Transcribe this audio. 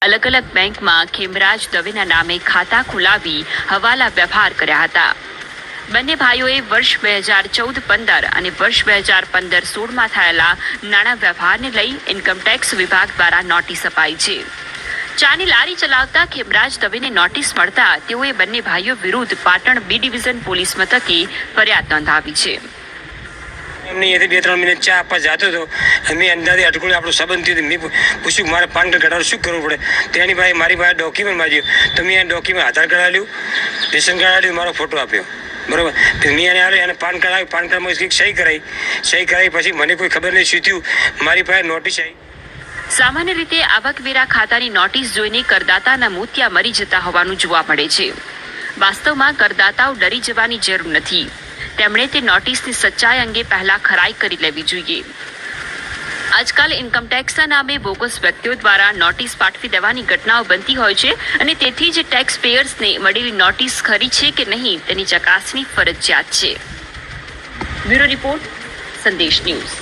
અલગ અલગ બેંકમાં ખેમરાજ દવેના નામે ખાતા ખોલાવી હવાલા વ્યવહાર કર્યા હતા. બંને ભાઈઓએ વર્ષ 2014-15 અને વર્ષ 2015-16માં થયેલા નાણાં વ્યવહારને લઈ ઇન્કમટેક્સ વિભાગ દ્વારા નોટિસ અપાઈ છે. ચાની લારી ચલાવતા ખેમરાજ દવેને નોટિસ મળતા તેઓએ બંને ભાઈઓ વિરુદ્ધ પાટણ બી ડિવિઝન પોલીસ મથકે ફરિયાદ નોંધાવી છે. એમની એથી 2-3 મિનિટ ચા આપવા જતો હતો. અમે અંદાજે અટકું આપણું સંબંધ થયું. મેં પૂછ્યું મારે પાન કાર્ડ કઢાવવાનું શું કરવું પડે. તેની ભાઈ મારી પાસે ડોક્યુમેન્ટ માંગ્યું. તો મેં ડોક્યુમેન્ટ આધાર કાર્ડ આપ્યું, રેશન કાર્ડ આપ્યું, મારો ફોટો આપ્યો. બરોબર. મેં એને આવ્યો એને પાન કાર્ડ આવ્યું. પાન કાર્ડમાં સહી કરાવી પછી મને કોઈ ખબર નહીં શું થયું. મારી પાસે નોટિસ આવી. સામાન્ય રીતે આવકવેરા ખાતાની નોટિસ જોઈને કરદાતાના મોતિયા મરી જતા હોવાનું જોવા મળે છે. વાસ્તવમાં કરદાતાઓ ડરી જવાની જરૂર નથી. તેમણે તે નોટિસની સચ્ચાઈ અંગે પહેલા ખરાઈ કરી લેવી જોઈએ. આજકાલ ઇન્કમટેક્સના નામે બોગસ વ્યક્તિઓ દ્વારા નોટિસ પાઠવી દેવાની ઘટનાઓ બનતી હોય છે અને તેથી જ ટેક્સ પેયર્સને મળેલી નોટિસ ખરી છે કે નહીં તેની ચકાસણી ફરજિયાત છે. બ્યુરો રિપોર્ટ, સંદેશ ન્યૂઝ.